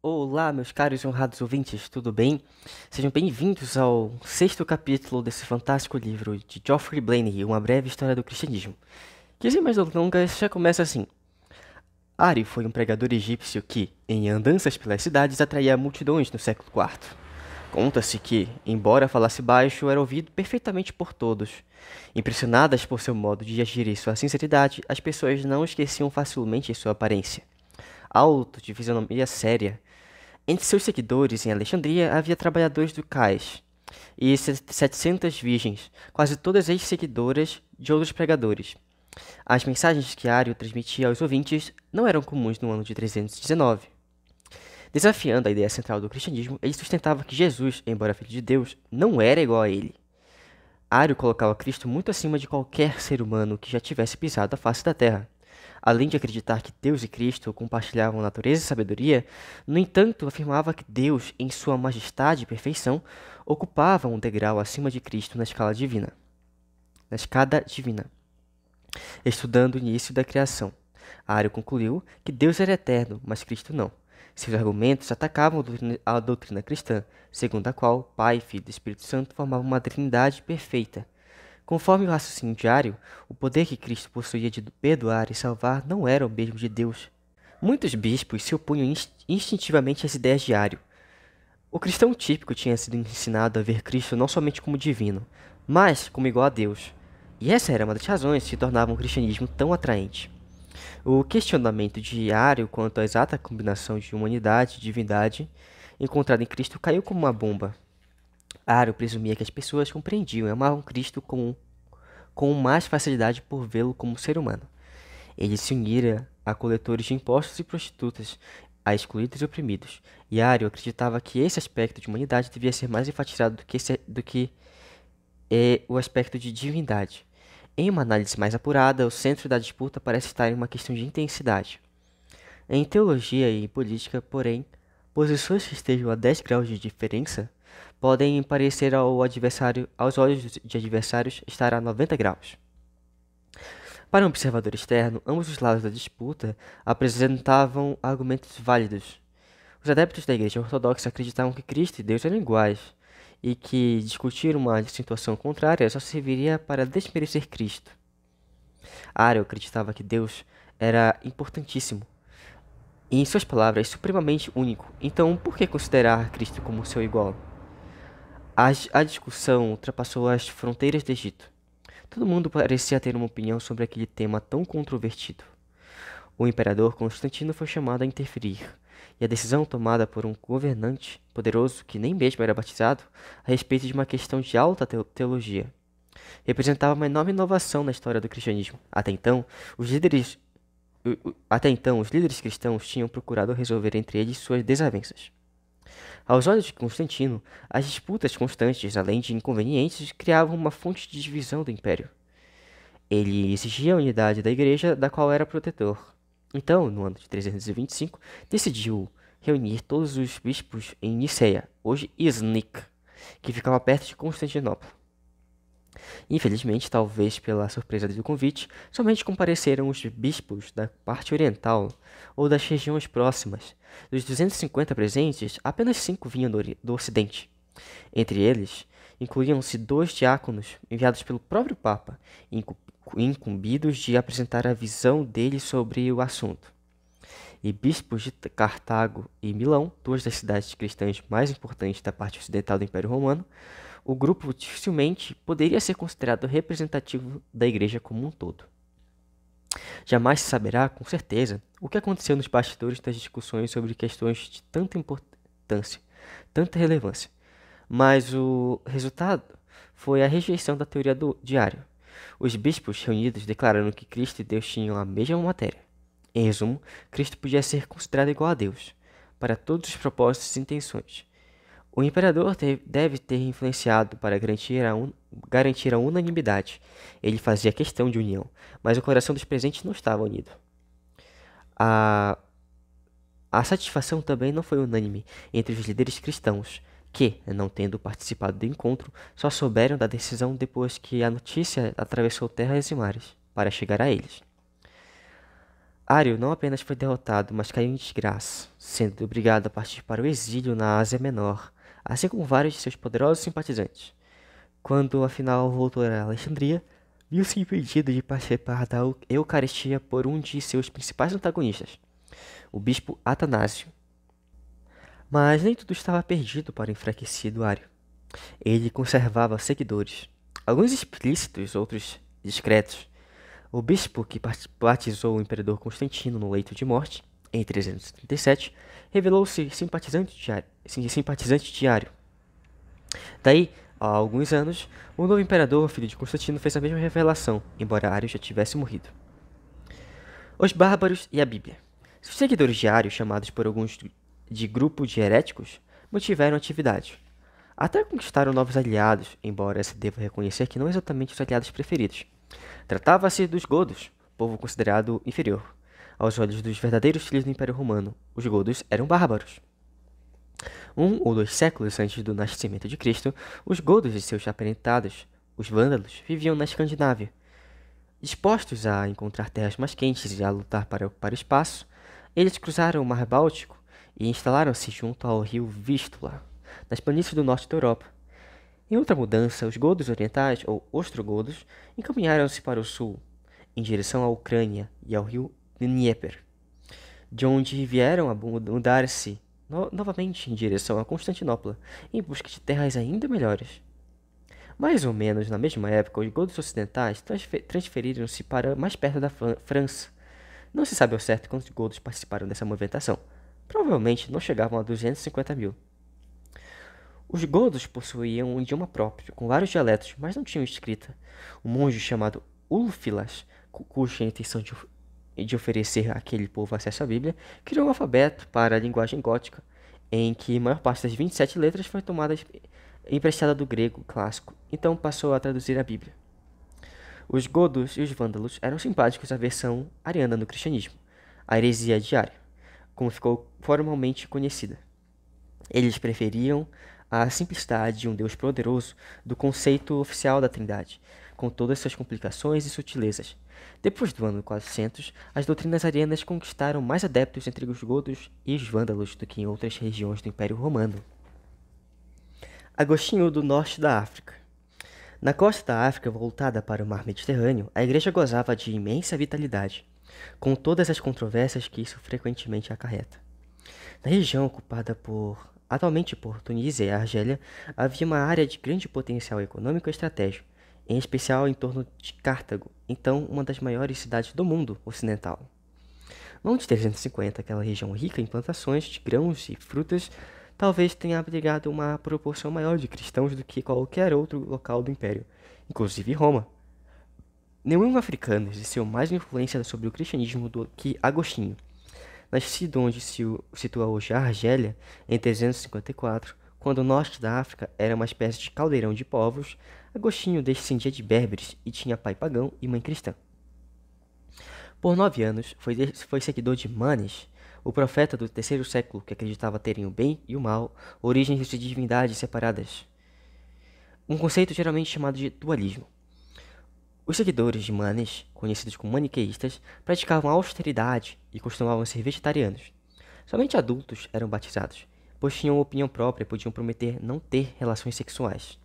Olá, meus caros e honrados ouvintes, tudo bem? Sejam bem-vindos ao sexto capítulo desse fantástico livro de Geoffrey Blainey, Uma Breve História do Cristianismo, que sem mais delongas já começa assim. Ari foi um pregador egípcio que, em andanças pelas cidades, atraía multidões no século IV. Conta-se que, embora falasse baixo, era ouvido perfeitamente por todos. Impressionadas por seu modo de agir e sua sinceridade, as pessoas não esqueciam facilmente sua aparência. Alto, de fisionomia séria. Entre seus seguidores em Alexandria havia trabalhadores do cais e 700 virgens, quase todas ex-seguidoras de outros pregadores. As mensagens que Ario transmitia aos ouvintes não eram comuns no ano de 319. Desafiando a ideia central do cristianismo, ele sustentava que Jesus, embora filho de Deus, não era igual a ele. Ario colocava Cristo muito acima de qualquer ser humano que já tivesse pisado a face da terra. Além de acreditar que Deus e Cristo compartilhavam natureza e sabedoria, no entanto, afirmava que Deus, em sua majestade e perfeição, ocupava um degrau acima de Cristo na escala divina. Na escada divina. Estudando o início da criação, Ario concluiu que Deus era eterno, mas Cristo não. Seus argumentos atacavam a doutrina cristã, segundo a qual Pai, Filho e Espírito Santo formavam uma trindade perfeita. Conforme o raciocínio diário, o poder que Cristo possuía de perdoar e salvar não era o mesmo de Deus. Muitos bispos se opunham instintivamente às ideias de Ario. O cristão típico tinha sido ensinado a ver Cristo não somente como divino, mas como igual a Deus. E essa era uma das razões que tornavam o cristianismo tão atraente. O questionamento de Ario quanto à exata combinação de humanidade e divindade encontrada em Cristo caiu como uma bomba. Ario presumia que as pessoas compreendiam e amavam Cristo com mais facilidade por vê-lo como ser humano. Ele se unira a coletores de impostos e prostitutas, a excluídos e oprimidos, e Ario acreditava que esse aspecto de humanidade devia ser mais enfatizado do que o aspecto de divindade. Em uma análise mais apurada, o centro da disputa parece estar em uma questão de intensidade. Em teologia e política, porém, posições que estejam a 10 graus de diferença podem parecer aos olhos de adversários estar a 90 graus. Para um observador externo, ambos os lados da disputa apresentavam argumentos válidos. Os adeptos da Igreja Ortodoxa acreditavam que Cristo e Deus eram iguais, e que discutir uma situação contrária só serviria para desmerecer Cristo. Ario acreditava que Deus era importantíssimo, e em suas palavras, supremamente único. Então, por que considerar Cristo como seu igual? A discussão ultrapassou as fronteiras do Egito. Todo mundo parecia ter uma opinião sobre aquele tema tão controvertido. O imperador Constantino foi chamado a interferir, e a decisão tomada por um governante poderoso, que nem mesmo era batizado, a respeito de uma questão de alta teologia, representava uma enorme inovação na história do cristianismo. Até então, os líderes cristãos tinham procurado resolver entre eles suas desavenças. Aos olhos de Constantino, as disputas constantes, além de inconvenientes, criavam uma fonte de divisão do império. Ele exigia a unidade da igreja, da qual era protetor. Então, no ano de 325, decidiu reunir todos os bispos em Niceia, hoje Iznik, que ficava perto de Constantinopla. Infelizmente, talvez pela surpresa do convite, somente compareceram os bispos da parte oriental ou das regiões próximas. Dos 250 presentes, apenas 5 vinham do ocidente. Entre eles, incluíam-se 2 diáconos enviados pelo próprio Papa, incumbidos de apresentar a visão dele sobre o assunto. E bispos de Cartago e Milão, 2 das cidades cristãs mais importantes da parte ocidental do Império Romano, o grupo dificilmente poderia ser considerado representativo da igreja como um todo. Jamais se saberá, com certeza, o que aconteceu nos bastidores das discussões sobre questões de tanta importância, tanta relevância, mas o resultado foi a rejeição da teoria do diário. Os bispos reunidos declararam que Cristo e Deus tinham a mesma matéria. Em resumo, Cristo podia ser considerado igual a Deus, para todos os propósitos e intenções. O imperador deve ter influenciado para garantir a unanimidade. Ele fazia questão de união, mas o coração dos presentes não estava unido. A, a satisfação também não foi unânime entre os líderes cristãos, que, não tendo participado do encontro, só souberam da decisão depois que a notícia atravessou terras e mares para chegar a eles. Ário não apenas foi derrotado, mas caiu em desgraça, sendo obrigado a partir para o exílio na Ásia Menor, assim como vários de seus poderosos simpatizantes. Quando afinal voltou a Alexandria, viu-se impedido de participar da Eucaristia por um de seus principais antagonistas, o bispo Atanásio. Mas nem tudo estava perdido para o enfraquecido Ário. Ele conservava seguidores, alguns explícitos, outros discretos. O bispo que batizou o imperador Constantino no leito de morte, em 337, revelou-se simpatizante de Ário. Daí, há alguns anos, o novo imperador, filho de Constantino, fez a mesma revelação, embora Ário já tivesse morrido. Os bárbaros e a Bíblia. Os seguidores de Ário, chamados por alguns de grupo de heréticos, mantiveram atividade. Até conquistaram novos aliados, embora se deva reconhecer que não exatamente os aliados preferidos. Tratava-se dos godos, povo considerado inferior. Aos olhos dos verdadeiros filhos do Império Romano, os godos eram bárbaros. 1 ou 2 séculos antes do nascimento de Cristo, os godos e seus aparentados, os vândalos, viviam na Escandinávia. Dispostos a encontrar terras mais quentes e a lutar para ocupar espaço, eles cruzaram o Mar Báltico e instalaram-se junto ao rio Vístula, nas planícies do norte da Europa. Em outra mudança, os godos orientais, ou ostrogodos, encaminharam-se para o sul, em direção à Ucrânia e ao rio Dnieper, de onde vieram a mudar-se novamente em direção a Constantinopla, em busca de terras ainda melhores. Mais ou menos na mesma época, os godos ocidentais transferiram-se para mais perto da França. Não se sabe ao certo quantos godos participaram dessa movimentação. Provavelmente não chegavam a 250 mil. Os godos possuíam um idioma próprio, com vários dialetos, mas não tinham escrita. Um monge chamado Ulfilas, cuja intenção de oferecer àquele povo acesso à Bíblia, criou um alfabeto para a linguagem gótica, em que a maior parte das 27 letras foi tomada emprestada do grego clássico, então passou a traduzir a Bíblia. Os godos e os vândalos eram simpáticos à versão ariana do cristianismo, a heresia de Ário, como ficou formalmente conhecida. Eles preferiam a simplicidade de um Deus poderoso do conceito oficial da Trindade, com todas suas complicações e sutilezas. Depois do ano 400, as doutrinas arianas conquistaram mais adeptos entre os godos e os vândalos do que em outras regiões do Império Romano. Agostinho do Norte da África. Na costa da África, voltada para o mar Mediterrâneo, a igreja gozava de imensa vitalidade, com todas as controvérsias que isso frequentemente acarreta. Na região ocupada atualmente por Tunísia e Argélia, havia uma área de grande potencial econômico e estratégico, em especial em torno de Cartago, então uma das maiores cidades do mundo ocidental. No ano de 350, aquela região rica em plantações de grãos e frutas talvez tenha abrigado uma proporção maior de cristãos do que qualquer outro local do império, inclusive Roma. Nenhum africano exerceu mais influência sobre o cristianismo do que Agostinho. Nascido onde se situa hoje a Argélia, em 354, quando o norte da África era uma espécie de caldeirão de povos, Agostinho descendia de berberes e tinha pai pagão e mãe cristã. Por 9 anos, foi seguidor de Manes, o profeta do 3º século que acreditava terem o bem e o mal, origens de divindades separadas. Um conceito geralmente chamado de dualismo. Os seguidores de Manes, conhecidos como maniqueístas, praticavam austeridade e costumavam ser vegetarianos. Somente adultos eram batizados, pois tinham opinião própria e podiam prometer não ter relações sexuais.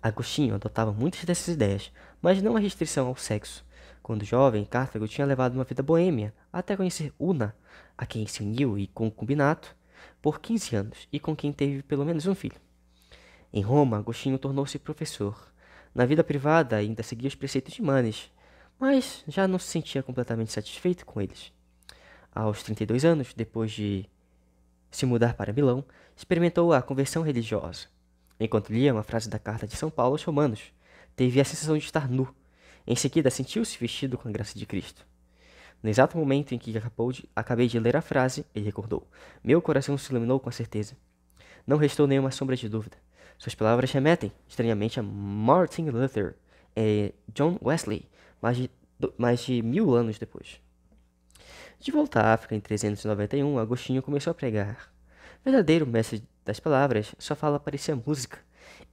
Agostinho adotava muitas dessas ideias, mas não a restrição ao sexo. Quando jovem, Cartago tinha levado uma vida boêmia, até conhecer Una, a quem se uniu e concubinato por 15 anos e com quem teve pelo menos um filho. Em Roma, Agostinho tornou-se professor. Na vida privada, ainda seguia os preceitos de Manes, mas já não se sentia completamente satisfeito com eles. Aos 32 anos, depois de se mudar para Milão, experimentou a conversão religiosa. Enquanto lia uma frase da carta de São Paulo aos Romanos, teve a sensação de estar nu. Em seguida, sentiu-se vestido com a graça de Cristo. No exato momento em que acabei de ler a frase, ele recordou. Meu coração se iluminou com a certeza. Não restou nenhuma sombra de dúvida. Suas palavras remetem, estranhamente, a Martin Luther e John Wesley, mais de 1000 anos depois. De volta à África em 391, Agostinho começou a pregar. Verdadeiro mestre das palavras, sua fala parecia música.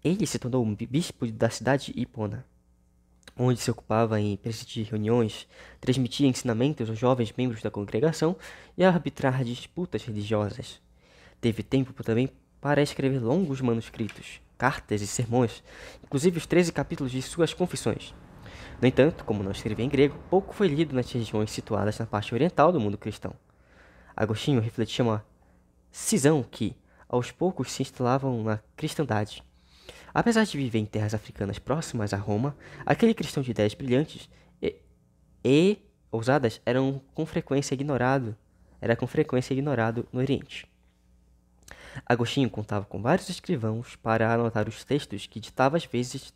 Ele se tornou um bispo da cidade de Hipona. onde se ocupava em presidir reuniões, transmitir ensinamentos aos jovens membros da congregação e arbitrar disputas religiosas. Teve tempo também para escrever longos manuscritos, cartas e sermões, inclusive os 13 capítulos de suas confissões. No entanto, como não escrevia em grego, pouco foi lido nas regiões situadas na parte oriental do mundo cristão. Agostinho refletia uma cisão que, aos poucos, se instalavam na cristandade. Apesar de viver em terras africanas próximas a Roma, aquele cristão de ideias brilhantes e ousadas era com frequência ignorado no Oriente. Agostinho contava com vários escrivãos para anotar os textos que ditava às vezes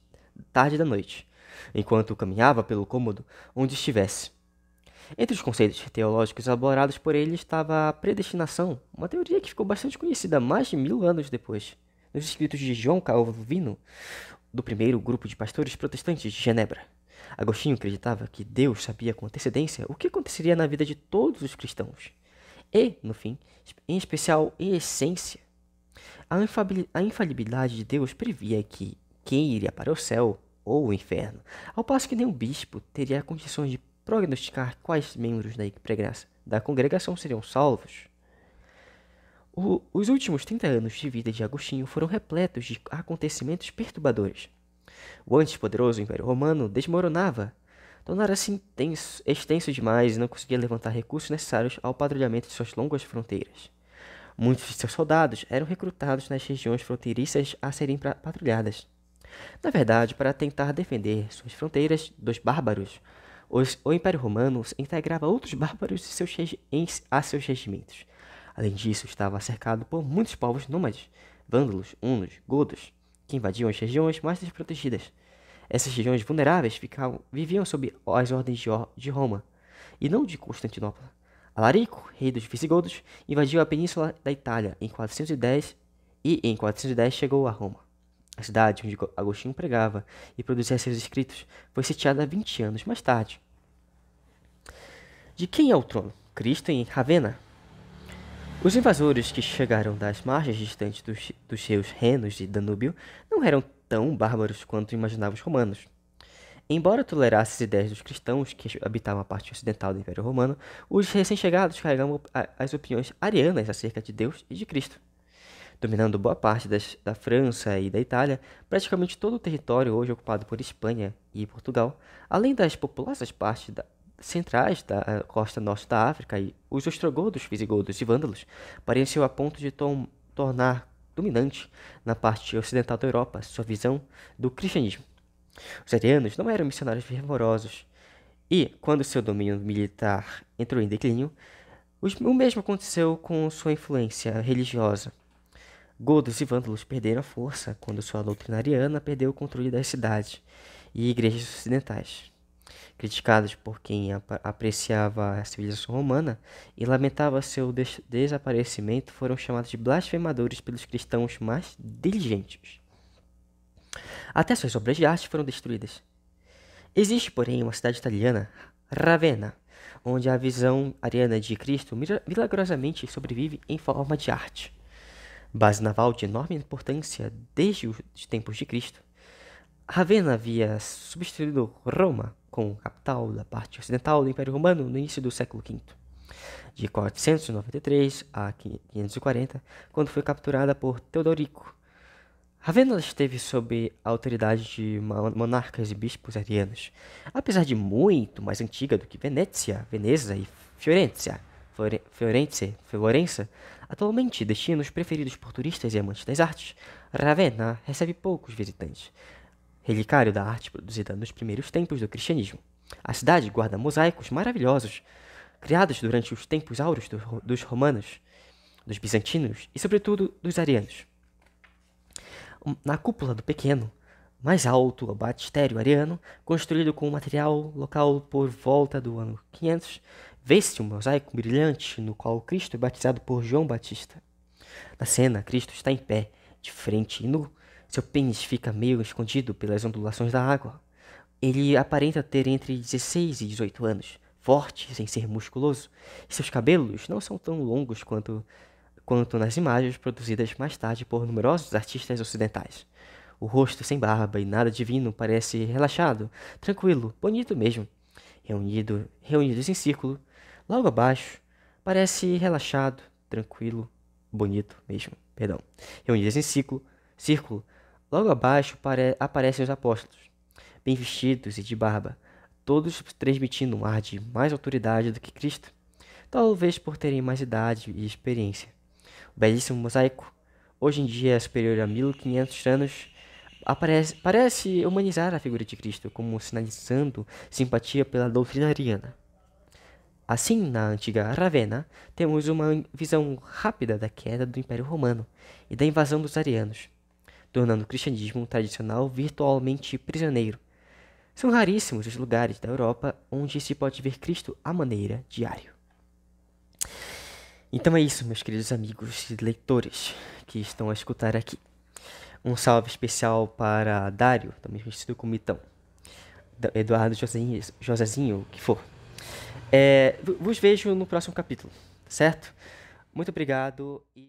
tarde da noite, enquanto caminhava pelo cômodo onde estivesse. Entre os conceitos teológicos elaborados por ele estava a predestinação, uma teoria que ficou bastante conhecida mais de 1000 anos depois, nos escritos de João Calvino, do primeiro grupo de pastores protestantes de Genebra. Agostinho acreditava que Deus sabia com antecedência o que aconteceria na vida de todos os cristãos. E, no fim, em especial em essência, a infalibilidade de Deus previa que quem iria para o céu ou o inferno, ao passo que nenhum bispo teria condições de prognosticar quais membros da congregação seriam salvos. Os últimos 30 anos de vida de Agostinho foram repletos de acontecimentos perturbadores. O antes poderoso Império Romano desmoronava, tornara-se extenso demais e não conseguia levantar recursos necessários ao patrulhamento de suas longas fronteiras. Muitos de seus soldados eram recrutados nas regiões fronteiriças a serem patrulhadas. Na verdade, para tentar defender suas fronteiras dos bárbaros, o Império Romano integrava outros bárbaros a seus regimentos. Além disso, estava cercado por muitos povos nômades, vândalos, hunos, godos, que invadiam as regiões mais desprotegidas. Essas regiões vulneráveis viviam sob as ordens de Roma, e não de Constantinopla. Alarico, rei dos visigodos, invadiu a península da Itália em 410 e em 410 chegou a Roma. A cidade onde Agostinho pregava e produzia seus escritos foi sitiada 20 anos mais tarde. De quem é o trono? Cristo em Ravenna. Os invasores que chegaram das margens distantes dos rios Renos e Danúbio não eram tão bárbaros quanto imaginavam os romanos. Embora tolerasse as ideias dos cristãos que habitavam a parte ocidental do Império Romano, os recém-chegados carregavam as opiniões arianas acerca de Deus e de Cristo. Dominando boa parte da França e da Itália, praticamente todo o território hoje ocupado por Espanha e Portugal, além das populosas partes centrais da costa norte da África, e os ostrogodos, visigodos e vândalos pareciam a ponto de tornar dominante na parte ocidental da Europa sua visão do cristianismo. Os arianos não eram missionários fervorosos, e, quando seu domínio militar entrou em declínio, o mesmo aconteceu com sua influência religiosa. Godos e vândalos perderam a força quando sua doutrina ariana perdeu o controle das cidades e igrejas ocidentais. Criticados por quem apreciava a civilização romana e lamentava seu desaparecimento, foram chamados de blasfemadores pelos cristãos mais diligentes. Até suas obras de arte foram destruídas. Existe, porém, uma cidade italiana, Ravenna, onde a visão ariana de Cristo milagrosamente sobrevive em forma de arte. Base naval de enorme importância desde os tempos de Cristo, Ravenna havia substituído Roma como capital da parte ocidental do Império Romano no início do século V, de 493 a 540, quando foi capturada por Teodorico. Ravenna esteve sob a autoridade de monarcas e bispos arianos, apesar de muito mais antiga do que Veneza e Florença, atualmente destinos preferidos por turistas e amantes das artes. Ravenna recebe poucos visitantes, relicário da arte produzida nos primeiros tempos do cristianismo. A cidade guarda mosaicos maravilhosos, criados durante os tempos áureos dos romanos, dos bizantinos e, sobretudo, dos arianos. Na cúpula do pequeno, mais alto, o batistério ariano, construído com material local por volta do ano 500, vê-se um mosaico brilhante no qual Cristo é batizado por João Batista. Na cena, Cristo está em pé, de frente e nu. Seu pênis fica meio escondido pelas ondulações da água. Ele aparenta ter entre 16 e 18 anos, forte sem ser musculoso, e seus cabelos não são tão longos quanto nas imagens produzidas mais tarde por numerosos artistas ocidentais. O rosto sem barba e nada divino parece relaxado, tranquilo, bonito mesmo. Reunidos em círculo, logo abaixo, parece relaxado, tranquilo, bonito mesmo, perdão. Reunidos em círculo, logo abaixo aparecem os apóstolos, bem vestidos e de barba, todos transmitindo um ar de mais autoridade do que Cristo, talvez por terem mais idade e experiência. O belíssimo mosaico, hoje em dia superior a 1500 anos, parece humanizar a figura de Cristo, como sinalizando simpatia pela doutrina ariana. Assim, na antiga Ravenna, temos uma visão rápida da queda do Império Romano e da invasão dos arianos, tornando o cristianismo tradicional virtualmente prisioneiro. São raríssimos os lugares da Europa onde se pode ver Cristo à maneira diário. Então é isso, meus queridos amigos e leitores que estão a escutar aqui. Um salve especial para Dário, também conhecido como Mitão, Eduardo Josézinho, o que for. Vos vejo no próximo capítulo, certo? Muito obrigado e